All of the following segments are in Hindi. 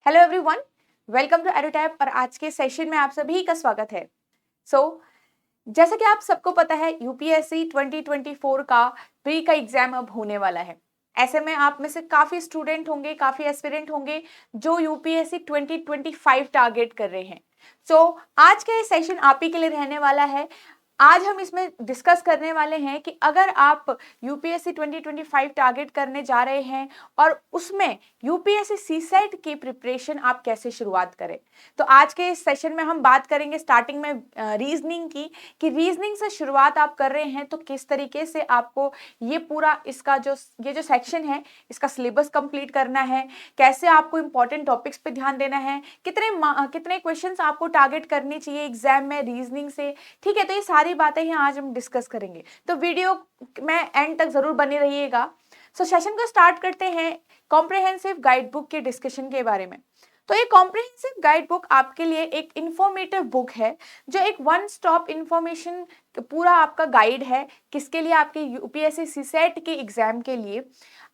Hello everyone, welcome to Edutap और आज के सेशन में आप सभी का स्वागत है। जैसा कि आप सबको पता है यूपीएससी 2024 का प्री का एग्जाम अब होने वाला है। ऐसे में आप में से काफ़ी स्टूडेंट होंगे, काफ़ी एस्पिरेंट होंगे जो यूपीएससी 2025 टारगेट कर रहे हैं। आज का ये सेशन आप ही के लिए रहने वाला है। आज हम इसमें डिस्कस करने वाले हैं कि अगर आप यूपीएससी 2025 टारगेट करने जा रहे हैं और उसमें यूपीएससी सीसेट की प्रिपरेशन आप कैसे शुरुआत करें। तो आज के इस सेशन में हम बात करेंगे स्टार्टिंग में रीजनिंग की, कि रीजनिंग से शुरुआत आप कर रहे हैं तो किस तरीके से आपको ये पूरा इसका जो सेक्शन है इसका सिलेबस कंप्लीट करना है, कैसे आपको इंपॉर्टेंट टॉपिक्स पे ध्यान देना है, कितने क्वेश्चंस आपको टारगेट करनी चाहिए एग्जाम में रीजनिंग से। ठीक है, तो ये सारी बातें हैं आज हम डिस्कस करेंगे, तो वीडियो में एंड तक जरूर बने रहिएगा। सेशन को स्टार्ट करते हैं कॉम्प्रिहेंसिव गाइड बुक के डिस्कशन के बारे में। तो ये कॉम्प्रिहेंसिव गाइड बुक आपके लिए एक इंफॉर्मेटिव बुक है जो एक वन स्टॉप इंफॉर्मेशन पूरा आपका गाइड है। किसके लिए? आपके यूपीएससी सीसेट के एग्जाम के लिए।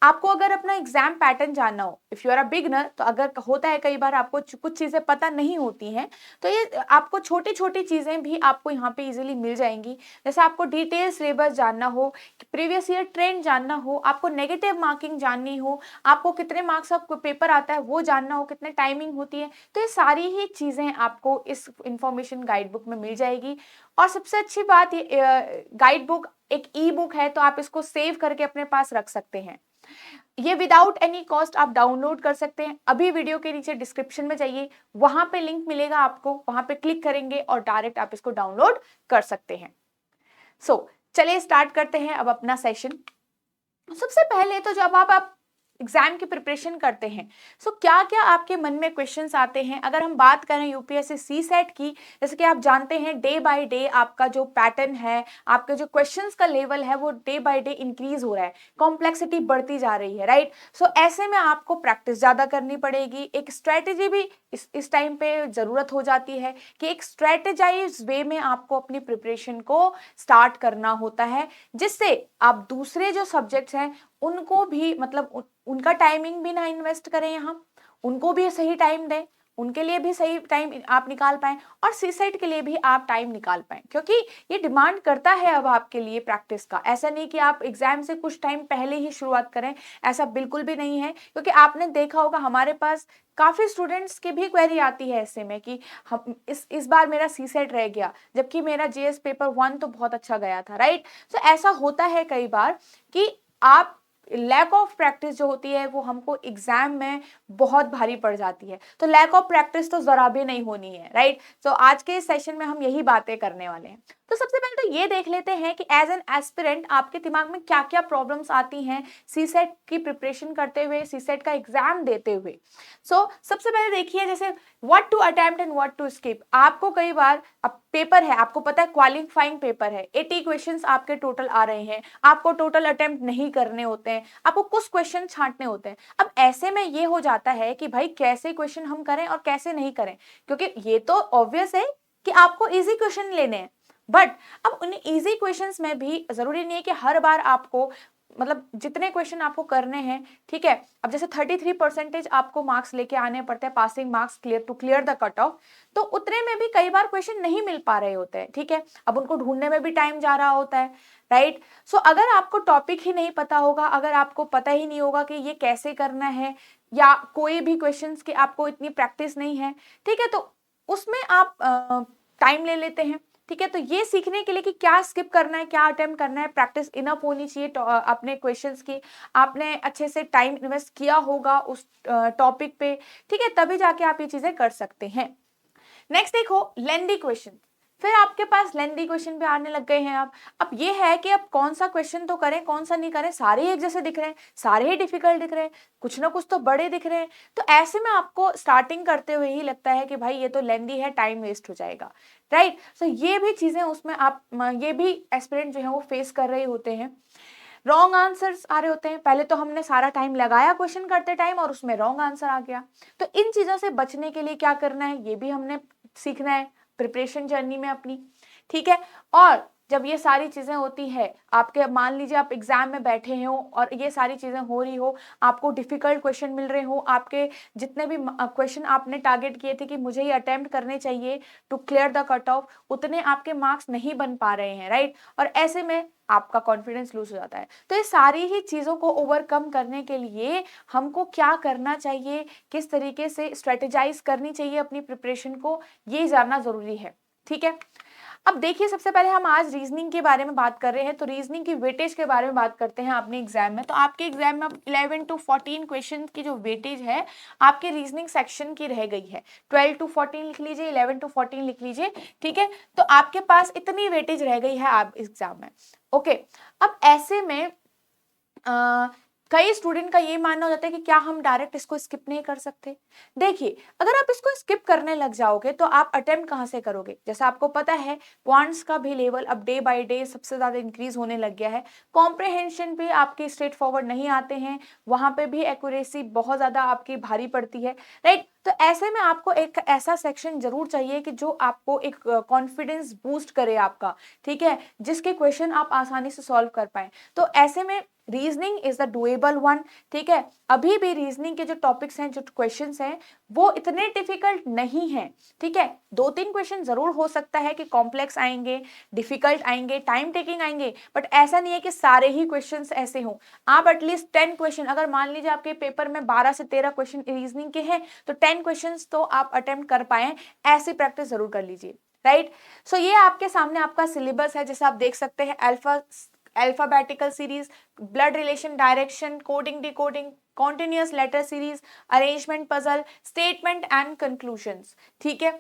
आपको अगर अपना एग्जाम पैटर्न जानना हो, if you are a beginner, तो अगर होता है कई बार आपको कुछ चीजें पता नहीं होती हैं, तो ये आपको छोटी छोटी चीजें भी आपको यहाँ पे इजीली मिल जाएंगी। जैसे आपको डिटेल सिलेबस जानना हो, प्रीवियस ईयर ट्रेंड जानना हो, आपको नेगेटिव मार्किंग जाननी हो, आपको कितने मार्क्स का पेपर आता है वो जानना हो, कितने टाइमिंग होती है, तो ये सारी ही चीजें आपको इस इंफॉर्मेशन गाइड बुक में मिल जाएगी। और सबसे अच्छी बात, ये गाइड बुक एक ई बुक है, तो आप इसको सेव करके अपने पास रख सकते हैं। ये विदाउट एनी कॉस्ट आप डाउनलोड कर सकते हैं। अभी वीडियो के नीचे डिस्क्रिप्शन में जाइए, वहां पे लिंक मिलेगा आपको, वहां पे क्लिक करेंगे और डायरेक्ट आप इसको डाउनलोड कर सकते हैं। चलिए स्टार्ट करते हैं अब अपना सेशन। सबसे पहले तो जब आप एग्जाम की प्रिपरेशन करते हैं, क्या क्या आपके मन में क्वेश्चंस आते हैं। अगर हम बात करें यूपीएससी सीसेट की, जैसे कि आप जानते हैं डे बाय डे आपका जो पैटर्न है, आपके जो क्वेश्चंस का लेवल है वो डे बाय डे इंक्रीज हो रहा है, कॉम्प्लेक्सिटी बढ़ती जा रही है, राइट। ऐसे में आपको प्रैक्टिस ज्यादा करनी पड़ेगी। एक स्ट्रेटेजी भी इस टाइम पे जरूरत हो जाती है कि एक स्ट्रेटेजाइज वे में आपको अपनी प्रिपरेशन को स्टार्ट करना होता है, जिससे आप दूसरे जो सब्जेक्ट्स हैं उनको भी उनका टाइमिंग भी ना इन्वेस्ट करें, यहाँ उनको भी सही टाइम दें, उनके लिए भी सही टाइम आप निकाल पाएं और सीसेट के लिए भी आप टाइम निकाल पाएं, क्योंकि ये डिमांड करता है अब आपके लिए प्रैक्टिस का। ऐसा नहीं कि आप एग्जाम से कुछ टाइम पहले ही शुरुआत करें, ऐसा बिल्कुल भी नहीं है। क्योंकि आपने देखा होगा हमारे पास काफी स्टूडेंट्स की भी क्वेरी आती है ऐसे में कि हम इस बार मेरा सीसेट रह गया, जबकि मेरा जीएस पेपर 1 तो बहुत अच्छा गया था, राइट। ऐसा होता है कई बार कि आप लैक ऑफ प्रैक्टिस जो होती है वो हमको एग्जाम में बहुत भारी पड़ जाती है। तो लैक ऑफ प्रैक्टिस तो जरा भी नहीं होनी है, राइट। आज के इस सेशन में हम यही बातें करने वाले हैं। तो सबसे पहले तो ये देख लेते हैं कि एज एन एस्पिरेंट आपके दिमाग में क्या क्या प्रॉब्लम्स आती हैं सीसेट की प्रिपरेशन करते हुए, सीसेट का एग्जाम देते हुए। सबसे पहले देखिए, जैसे what to attempt and what to skip. आपको कई बार, अब पेपर है, आपको पता है क्वालिफाइंग पेपर है, 80 क्वेश्चंस आपके टोटल आ रहे हैं, आपको टोटल अटेम्प्ट नहीं करने होते हैं, आपको कुछ क्वेश्चन छांटने होते हैं। अब ऐसे में ये हो जाता है कि भाई कैसे क्वेश्चन हम करें और कैसे नहीं करें, क्योंकि ये तो ऑब्वियस है कि आपको इजी क्वेश्चन लेने हैं, बट अब उन इजी क्वेश्चंस में भी जरूरी नहीं है कि हर बार आपको जितने क्वेश्चन आपको करने हैं, ठीक है। अब जैसे 33% आपको मार्क्स लेके आने पड़ते हैं, passing marks to clear the cut off, तो उतने में भी कई बार क्वेश्चन नहीं मिल पा रहे होते हैं, ठीक है। अब उनको ढूंढने में भी टाइम जा रहा होता है, राइट। अगर आपको टॉपिक ही नहीं पता होगा, अगर आपको पता ही नहीं होगा कि ये कैसे करना है, या कोई भी क्वेश्चंस की आपको इतनी प्रैक्टिस नहीं है, ठीक है, तो उसमें आप टाइम ले लेते हैं, ठीक है। तो ये सीखने के लिए कि क्या स्किप करना है, क्या अटेम्प्ट करना है, प्रैक्टिस इनफ होनी चाहिए अपने क्वेश्चंस की, आपने अच्छे से टाइम इन्वेस्ट किया होगा उस टॉपिक पे, ठीक है, तभी जाके आप ये चीजें कर सकते हैं। नेक्स्ट देखो, लेंदी क्वेश्चन। फिर आपके पास लेंदी क्वेश्चन भी आने लग गए हैं। अब ये है कि अब कौन सा क्वेश्चन तो करें, कौन सा नहीं करें, सारे ही एक जैसे दिख रहे हैं, सारे ही डिफिकल्ट दिख रहे हैं, कुछ ना कुछ तो बड़े दिख रहे हैं। तो ऐसे में आपको स्टार्टिंग करते हुए ही लगता है कि भाई ये तो लेंदी है, टाइम वेस्ट हो जाएगा, राइट। ये भी चीजें उसमें आप ये भी एस्पिरेंट जो है वो फेस कर रहे होते हैं। रॉन्ग आंसर्स आ रहे होते हैं, पहले तो हमने सारा टाइम लगाया क्वेश्चन करते टाइम और उसमें रॉन्ग आंसर आ गया। तो इन चीजों से बचने के लिए क्या करना है, ये भी हमने सीखना है प्रिपरेशन जर्नी में अपनी, ठीक है। और जब ये सारी चीजें होती है, आपके मान लीजिए आप एग्जाम में बैठे हो और ये सारी चीजें हो रही हो, आपको डिफिकल्ट क्वेश्चन मिल रहे हो, आपके जितने भी क्वेश्चन आपने टारगेट किए थे कि मुझे ये अटेम्प्ट करने चाहिए to clear the cut off, उतने आपके मार्क्स नहीं बन पा रहे हैं, राइट। और ऐसे में आपका कॉन्फिडेंस लूज हो जाता है। तो ये सारी ही चीजों को ओवरकम करने के लिए हमको क्या करना चाहिए, किस तरीके से स्ट्रेटेजाइज करनी चाहिए अपनी प्रिपरेशन को, ये जानना जरूरी है, ठीक है। अब देखिए, सबसे पहले हम आज रीजनिंग के बारे में बात कर रहे हैं, तो रीजनिंग की वेटेज के बारे में बात करते हैं अपने एग्जाम में। तो आपके एग्जाम में 11 to 14 क्वेश्चन की जो वेटेज है आपके रीजनिंग सेक्शन की रह गई है। 12 to 14 लिख लीजिए, 11 to 14 लिख लीजिए, ठीक है। तो आपके पास इतनी वेटेज रह गई है आप एग्जाम में, ओके। अब ऐसे में कई स्टूडेंट का ये मानना हो जाता है कि क्या हम डायरेक्ट इसको स्किप नहीं कर सकते। देखिए, अगर आप इसको स्किप करने लग जाओगे तो आप अटेम्प्ट कहाँ से करोगे। जैसा आपको पता है, क्वांट्स का भी लेवल अब डे बाय डे सबसे ज्यादा इंक्रीज होने लग गया है। कॉम्प्रिहेंशन भी आपके स्ट्रेट फॉरवर्ड नहीं आते हैं, वहां पे भी एक्यूरेसी बहुत ज्यादा आपकी भारी पड़ती है, राइट। तो ऐसे में आपको एक ऐसा सेक्शन जरूर चाहिए कि जो आपको एक कॉन्फिडेंस बूस्ट करे आपका, ठीक है, जिसके क्वेश्चन आप आसानी से सॉल्व कर पाए। तो ऐसे में reasoning is the doable one, ठीक है। अभी भी रीजनिंग के जो टॉपिक्स हैं, जो क्वेश्चंस हैं, वो इतने डिफिकल्ट नहीं हैं, ठीक है। 2-3 क्वेश्चन जरूर हो सकता है कि कॉम्प्लेक्स आएंगे, डिफिकल्ट आएंगे, टाइम टेकिंग आएंगे, बट ऐसा नहीं है कि सारे ही क्वेश्चंस ऐसे हों। आप एटलीस्ट 10 क्वेश्चन, अगर मान लीजिए आपके पेपर में 12 से 13 क्वेश्चन रीजनिंग के हैं, तो 10 क्वेश्चन तो आप अटेम्प्ट कर पाए, ऐसी प्रैक्टिस जरूर कर लीजिए, राइट। सो ये आपके सामने आपका सिलेबस है, जैसे आप देख सकते हैं, alphabetical series, blood relation, direction, coding decoding, continuous letter series, arrangement puzzle, statement and conclusions, ठीक है,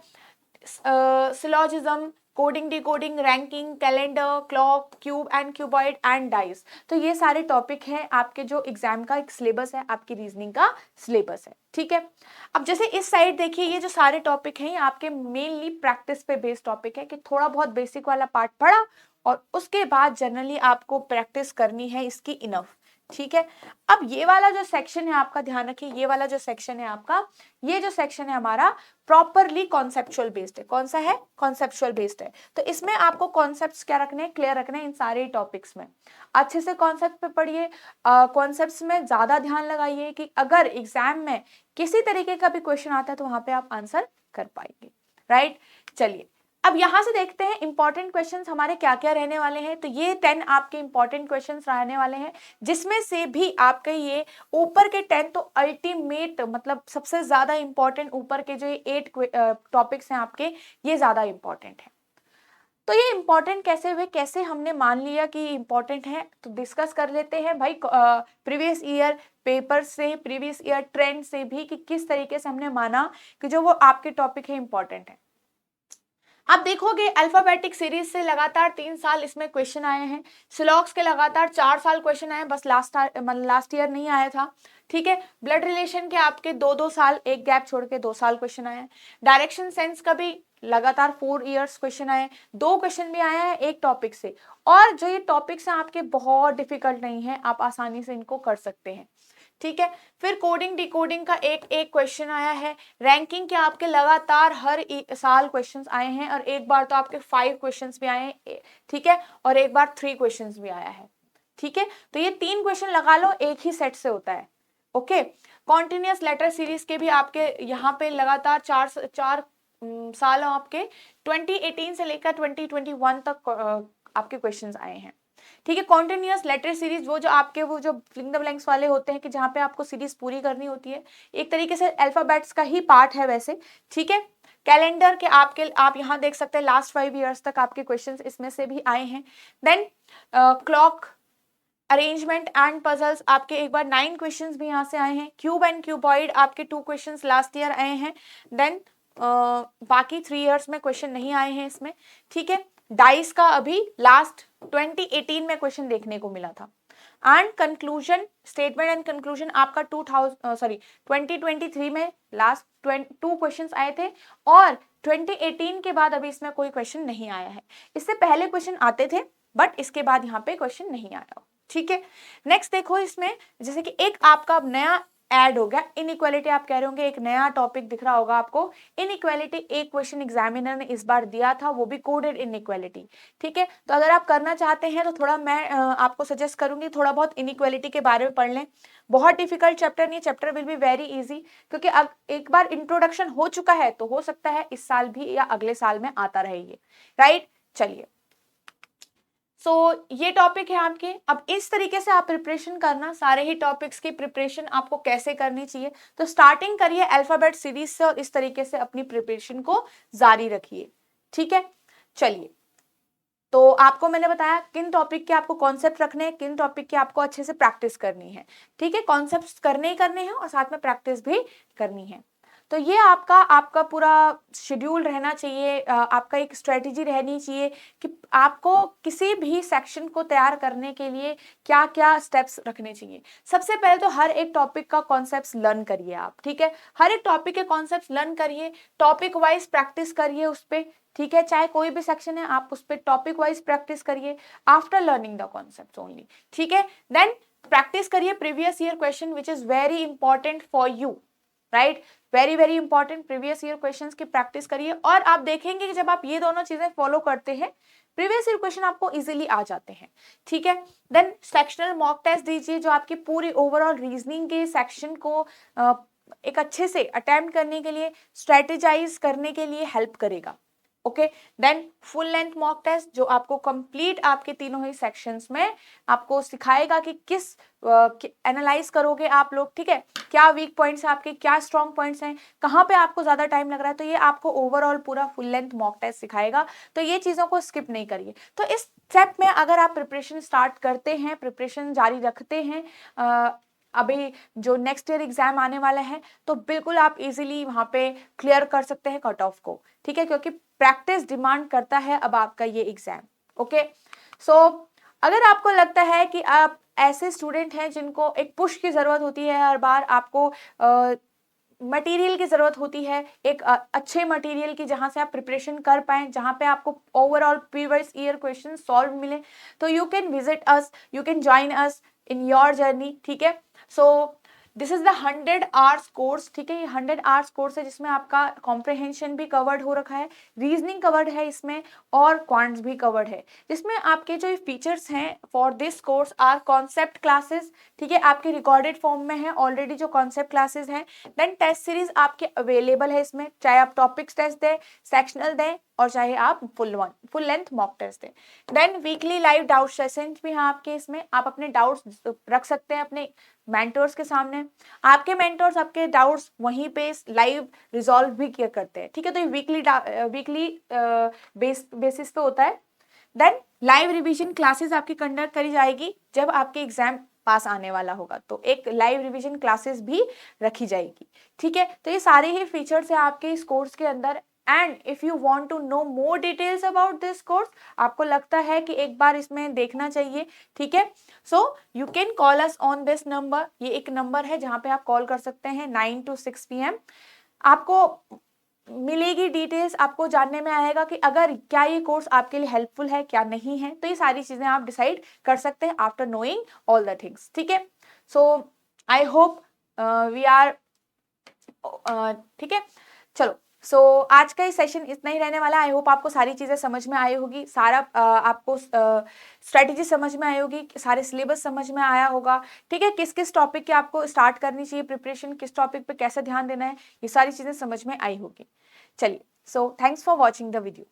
syllogism, coding decoding, ranking, calendar, clock, cube and cuboid and dice. तो ये सारे टॉपिक हैं आपके जो एग्जाम का एक सिलेबस है, आपकी रीजनिंग का सिलेबस है, ठीक है। अब जैसे इस साइड देखिए, ये जो सारे टॉपिक हैं ये आपके मेनली प्रैक्टिस पे बेस्ड टॉपिक है, कि थोड़ा बहुत बेसिक वाला पार्ट पढ़ा और उसके बाद जनरली आपको प्रैक्टिस करनी है इसकी इनफ, ठीक है। अब ये वाला जो सेक्शन है आपका, ध्यान रखिए, ये वाला जो सेक्शन है आपका, ये जो सेक्शन है हमारा प्रॉपरली कॉन्सेप्चुअल बेस्ड है। कौन सा है? कॉन्सेप्चुअल बेस्ड है। तो इसमें आपको कॉन्सेप्ट्स क्या रखने हैं, क्लियर रखने हैं इन सारे टॉपिक्स में। अच्छे से कॉन्सेप्ट पे पढ़िए, कॉन्सेप्ट्स में ज्यादा ध्यान लगाइए कि अगर एग्जाम में किसी तरीके का भी क्वेश्चन आता है तो वहां पे आप आंसर कर पाएंगे, राइट। चलिए, अब यहां से देखते हैं इंपॉर्टेंट क्वेश्चंस हमारे क्या क्या रहने वाले हैं। तो ये 10 आपके इंपॉर्टेंट क्वेश्चंस रहने वाले हैं, जिसमें से भी आपके ये ऊपर के 10 तो अल्टीमेट, मतलब सबसे ज्यादा इंपॉर्टेंट ऊपर के जो 8 टॉपिक्स हैं आपके, ये ज्यादा इंपॉर्टेंट है। तो ये इंपॉर्टेंट कैसे हुए, कैसे हमने मान लिया कि इंपॉर्टेंट है, तो डिस्कस कर लेते हैं भाई प्रीवियस ईयर पेपर से, प्रीवियस ईयर ट्रेंड से भी, कि किस तरीके से हमने माना कि जो वो आपके टॉपिक है इंपॉर्टेंट है। आप देखोगे अल्फाबेटिक सीरीज से लगातार 3 साल इसमें क्वेश्चन आए हैं, सिलॉक्स के लगातार 4 साल क्वेश्चन आए, बस लास्ट ईयर नहीं आया था, ठीक है। ब्लड रिलेशन के आपके 2-2 साल, एक गैप छोड़ के 2 साल क्वेश्चन आए हैं। डायरेक्शन सेंस का भी लगातार 4 इयर्स क्वेश्चन आए, 2 क्वेश्चन भी आया है एक टॉपिक से। और जो ये टॉपिक्स हैं आपके बहुत डिफिकल्ट नहीं है, आप आसानी से इनको कर सकते हैं, ठीक है। फिर कोडिंग डिकोडिंग का एक एक क्वेश्चन आया है। रैंकिंग के आपके लगातार हर साल क्वेश्चंस आए हैं, और एक बार तो आपके 5 क्वेश्चंस भी आए हैं, ठीक है, और एक बार 3 क्वेश्चंस भी आया है, ठीक है। तो ये 3 क्वेश्चन लगा लो, एक ही सेट से होता है, ओके। कॉन्टिन्यूअस लेटर सीरीज के भी आपके यहाँ पे लगातार 4 साल आपके 2018 से लेकर 2021 तक आपके क्वेश्चंस आए हैं, ठीक है। कॉन्टिन्यूअस लेटर सीरीज, वो जो आपके वो जो फिल इन द ब्लैंक्स वाले होते हैं, कि जहां पे आपको सीरीज पूरी करनी होती है, एक तरीके से अल्फाबेट्स का ही पार्ट है वैसे, ठीक है। कैलेंडर के आपके, आप यहाँ देख सकते हैं लास्ट 5 इयर्स तक आपके क्वेश्चंस इसमें से भी आए हैं। Then clock, arrangement and puzzles, आपके एक बार 9 क्वेश्चंस भी यहाँ से आए हैं। क्यूब एंड क्यूबॉइड आपके 2 क्वेश्चंस लास्ट ईयर आए हैं। देन बाकी 3 इयर्स में क्वेश्चन नहीं आए हैं इसमें, ठीक है। डाइस का अभी लास्ट 2018 में क्वेश्चन देखने को मिला था। And conclusion, statement and conclusion आपका 2023 में लास्ट 2 क्वेश्चंस आए थे, और 2018 के बाद अभी इसमें कोई क्वेश्चन नहीं आया है। इससे पहले क्वेश्चन आते थे, बट इसके बाद यहाँ पे क्वेश्चन नहीं आया, ठीक है। नेक्स्ट देखो, इसमें जैसे कि एक आपका नया ऐड हो गया। इनइक्वालिटी आप कह रहे होंगे, एक नया टॉपिक दिख रहा होगा आपको। इनइक्वालिटी एक क्वेश्चन एग्जामिनर ने इस बार दिया था, वो भी कोडेड इनइक्वालिटी। ठीक है, तो अगर आप करना चाहते हैं तो थोड़ा मैं आपको सजेस्ट करूंगी थोड़ा बहुत इनइक्वालिटी के बारे में पढ़ लें। बहुत डिफिकल्ट चैप्टर नहीं, chapter will be very easy, क्योंकि अब एक बार इंट्रोडक्शन हो चुका है तो हो सकता है इस साल भी या अगले साल में आता रहे ये, राइट। चलिए, ये टॉपिक है आपके। अब इस तरीके से आप प्रिपरेशन करना, सारे ही टॉपिक्स की प्रिपरेशन आपको कैसे करनी चाहिए, तो स्टार्टिंग करिए अल्फाबेट सीरीज से और इस तरीके से अपनी प्रिपरेशन को जारी रखिए। ठीक है, चलिए, तो आपको मैंने बताया किन टॉपिक के आपको कॉन्सेप्ट रखने हैं, किन टॉपिक के आपको अच्छे से प्रैक्टिस करनी है। ठीक है, कॉन्सेप्ट्स करने ही करने हैं और साथ में प्रैक्टिस भी करनी है। तो ये आपका पूरा शेड्यूल रहना चाहिए, आपका एक स्ट्रेटेजी रहनी चाहिए कि आपको किसी भी सेक्शन को तैयार करने के लिए क्या क्या स्टेप्स रखने चाहिए। सबसे पहले तो हर एक टॉपिक का कॉन्सेप्ट्स लर्न करिए आप। ठीक है, हर एक टॉपिक के कॉन्सेप्ट्स लर्न करिए, टॉपिक वाइज प्रैक्टिस करिए उस पर। ठीक है, चाहे कोई भी सेक्शन है आप उस पर टॉपिक वाइज प्रैक्टिस करिए after learning the concepts only. ठीक है, देन प्रैक्टिस करिए previous year question which is very important for you, right. Very very important, previous year questions की प्रैक्टिस करिए और आप देखेंगे कि जब आप ये दोनों चीजें फॉलो करते हैं प्रीवियस ईयर क्वेश्चन आपको इजीली आ जाते हैं। ठीक है, देन सेक्शनल मॉक टेस्ट दीजिए जो आपकी पूरी ओवरऑल रीजनिंग के सेक्शन को एक अच्छे से अटेम्प्ट करने के लिए, स्ट्रेटेजाइज करने के लिए हेल्प करेगा। Okay, then full length mock test जो आपको कंप्लीट आपके तीनों ही सेक्शंस में आपको सिखाएगा कि किस एनालाइज करोगे आप लोग। ठीक है, क्या वीक पॉइंट्स हैं आपके, क्या स्ट्रॉन्ग पॉइंट्स हैं, कहाँ पे आपको ज्यादा टाइम लग रहा है, तो ये आपको ओवरऑल पूरा फुल लेंथ मॉक टेस्ट सिखाएगा। तो ये चीजों को स्किप नहीं करिए। तो इस स्टेप में अगर आप प्रिपरेशन स्टार्ट करते हैं, प्रिपरेशन जारी रखते हैं, अभी जो नेक्स्ट ईयर एग्जाम आने वाला है, तो बिल्कुल आप इजीली वहां पे क्लियर कर सकते हैं कट ऑफ को। ठीक है, क्योंकि प्रैक्टिस डिमांड करता है अब आपका ये एग्जाम। ओके, अगर आपको लगता है कि आप ऐसे स्टूडेंट हैं जिनको एक पुश की जरूरत होती है, हर बार आपको मटेरियल की जरूरत होती है, एक अच्छे मटेरियल की जहां से आप प्रिपरेशन कर पाए, जहां पे आपको overall previous year question solve मिले, तो you can visit us, you can join us in your journey. ठीक है, this is the 100 hours course. ठीक है, ये 100 आवर्स कोर्स है जिसमें आपका कॉम्प्रहेंशन भी कवर्ड हो रखा है, रीजनिंग कवर्ड है इसमें और क्वांट्स भी कवर्ड है, जिसमें आपके जो फीचर्स हैं for this course are concept classes. ठीक है, आपके रिकॉर्डेड फॉर्म में है ऑलरेडी जो कॉन्सेप्ट क्लासेस हैं। देन टेस्ट सीरीज आपके अवेलेबल है इसमें, चाहे आप टॉपिक्स टेस्ट दें, सेक्शनल दें और चाहे आप फुल लेंथ मॉक टेस्ट दें। Then weekly live doubt sessions भी हैं आपके इसमें, आप अपने डाउट्स रख सकते हैं अपने मेंटर्स के सामने, आपके मेंटर्स आपके डाउट्स वहीं पे लाइव रिजॉल्व भी किया करते हैं। ठीक है, तो ये वीकली बेसिस पे होता है। देन लाइव रिवीजन क्लासेस आपकी कंडक्ट करी जाएगी जब आपके एग्जाम पास आने वाला होगा, तो एक लाइव रिवीजन क्लासेस भी रखी जाएगी। ठीक है, तो ये सारे ही फीचर्स है आपके इस कोर्स के अंदर। And if you want to know more details about this course, आपको लगता है कि एक बार इसमें देखना चाहिए, ठीक है, you can call us on this number. ये एक नंबर है जहां पे आप कॉल कर सकते हैं 9 to 6 PM। आपको मिलेगी डिटेल्स, आपको जानने में आएगा कि अगर क्या ये कोर्स आपके लिए हेल्पफुल है क्या नहीं है, तो ये सारी चीजें आप डिसाइड कर सकते हैं after knowing all the things. ठीक है, आई होप वी आर ठीक है। चलो, आज का ये सेशन इतना ही रहने वाला है। आई होप आपको सारी चीजें समझ में आई होगी, सारा आपको स्ट्रेटेजी समझ में आई होगी, सारे सिलेबस समझ में आया होगा। ठीक है, किस किस टॉपिक की आपको स्टार्ट करनी चाहिए प्रिपरेशन, किस टॉपिक पे कैसे ध्यान देना है, ये सारी चीजें समझ में आई होगी। चलिए, thanks for watching the video.